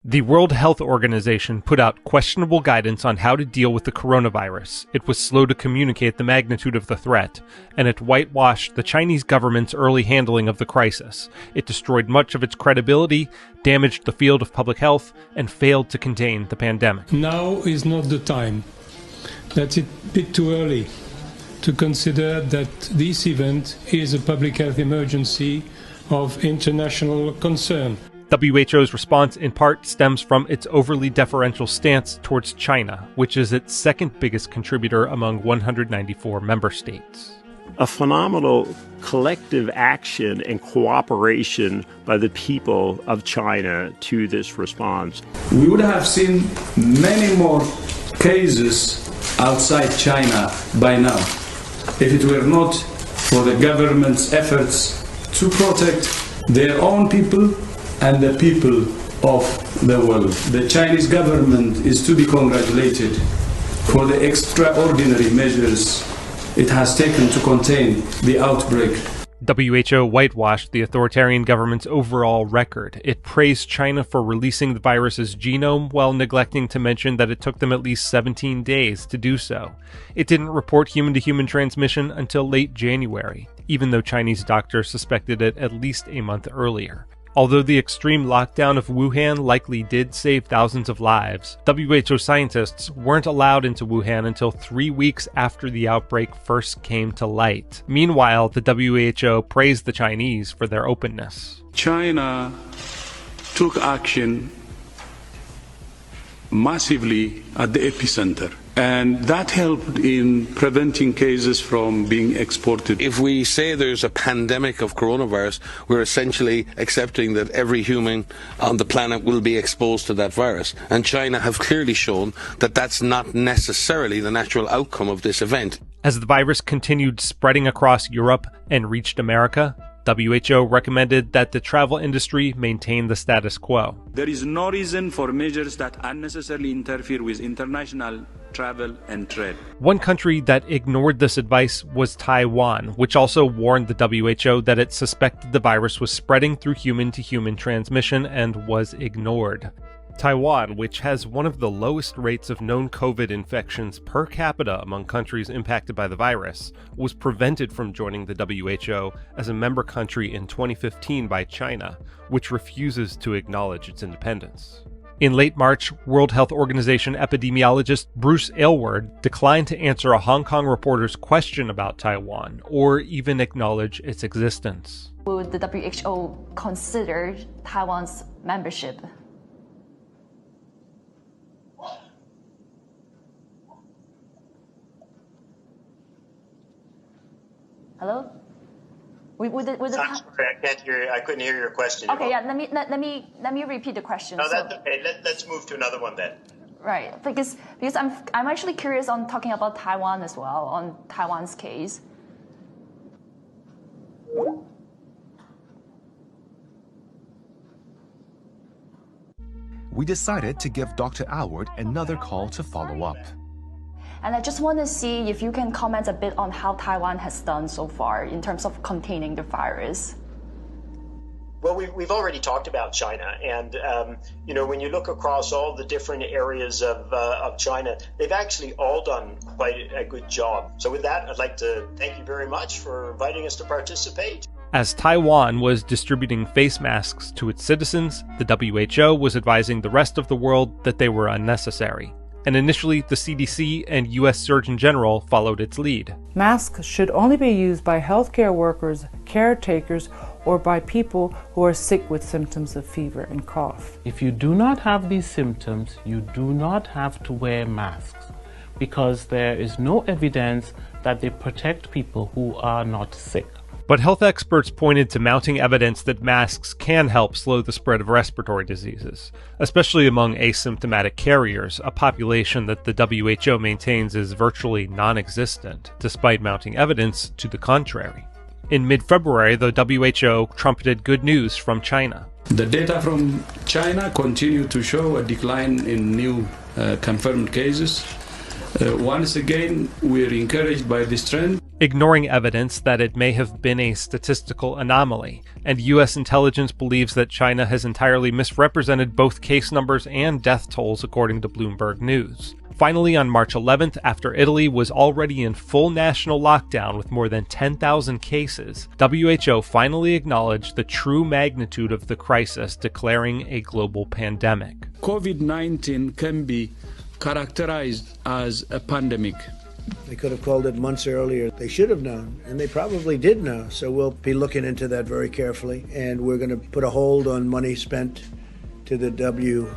The World Health Organization put out questionable guidance on how to deal with the coronavirus. It was slow to communicate the magnitude of the threat, and it whitewashed the Chinese government's early handling of the crisis. It destroyed much of its credibility, damaged the field of public health, and failed to contain the pandemic. Now is not the time. That's a bit too early to consider that this event is a public health emergency of international concern. WHO's response in part stems from its overly deferential stance towards China, which is its second biggest contributor among 194 member states. A phenomenal collective action and cooperation by the people of China to this response. We would have seen many more cases outside China by now if it were not for the government's efforts to protect their own people and the people of the world. The Chinese government is to be congratulated for the extraordinary measures it has taken to contain the outbreak. WHO whitewashed the authoritarian government's overall record. It praised China for releasing the virus's genome while neglecting to mention that it took them at least 17 days to do so. It didn't report human-to-human transmission until late January, even though Chinese doctors suspected it at least a month earlier. Although the extreme lockdown of Wuhan likely did save thousands of lives, WHO scientists weren't allowed into Wuhan until 3 weeks after the outbreak first came to light. Meanwhile, the WHO praised the Chinese for their openness. China took action massively at the epicenter, and that helped in preventing cases from being exported. If we say there's a pandemic of coronavirus, we're essentially accepting that every human on the planet will be exposed to that virus. And China have clearly shown that that's not necessarily the natural outcome of this event. As the virus continued spreading across Europe and reached America, WHO recommended that the travel industry maintain the status quo. There is no reason for measures that unnecessarily interfere with international travel and trade. One country that ignored this advice was Taiwan, which also warned the WHO that it suspected the virus was spreading through human-to-human transmission and was ignored. Taiwan, which has one of the lowest rates of known COVID infections per capita among countries impacted by the virus, was prevented from joining the WHO as a member country in 2015 by China, which refuses to acknowledge its independence. In late March, World Health Organization epidemiologist Bruce Aylward declined to answer a Hong Kong reporter's question about Taiwan, or even acknowledge its existence. Would the WHO consider Taiwan's membership? Hello? I'm sorry, I can't hear. I couldn't hear your question. Okay, yeah. Let me repeat the question. No, that's okay. Let's move to another one then. Right, because I'm actually curious on talking about Taiwan as well, on Taiwan's case. We decided to give Dr. Aylward another call to follow up. And I just want to see if you can comment a bit on how Taiwan has done so far in terms of containing the virus. Well, we've already talked about China, and when you look across all the different areas of China, they've actually all done quite a good job. So with that, I'd like to thank you very much for inviting us to participate. As Taiwan was distributing face masks to its citizens, the WHO was advising the rest of the world that they were unnecessary. And initially, the CDC and U.S. Surgeon General followed its lead. Masks should only be used by healthcare workers, caretakers, or by people who are sick with symptoms of fever and cough. If you do not have these symptoms, you do not have to wear masks, because there is no evidence that they protect people who are not sick. But health experts pointed to mounting evidence that masks can help slow the spread of respiratory diseases, especially among asymptomatic carriers, a population that the WHO maintains is virtually non-existent, despite mounting evidence to the contrary. In mid-February, the WHO trumpeted good news from China. The data from China continue to show a decline in new confirmed cases. Once again, we're encouraged by this trend. ignoring evidence that it may have been a statistical anomaly, and U.S. intelligence believes that China has entirely misrepresented both case numbers and death tolls according to Bloomberg News. Finally, on March 11th, after Italy was already in full national lockdown with more than 10,000 cases, WHO finally acknowledged the true magnitude of the crisis, declaring a global pandemic. COVID-19 can be characterized as a pandemic. They could have called it months earlier. They should have known, and they probably did know. So we'll be looking into that very carefully, and we're going to put a hold on money spent to the WHO.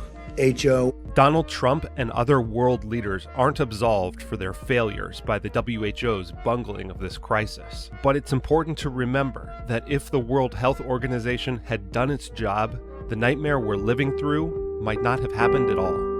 Donald Trump and other world leaders aren't absolved for their failures by the WHO's bungling of this crisis. But it's important to remember that if the World Health Organization had done its job, the nightmare we're living through might not have happened at all.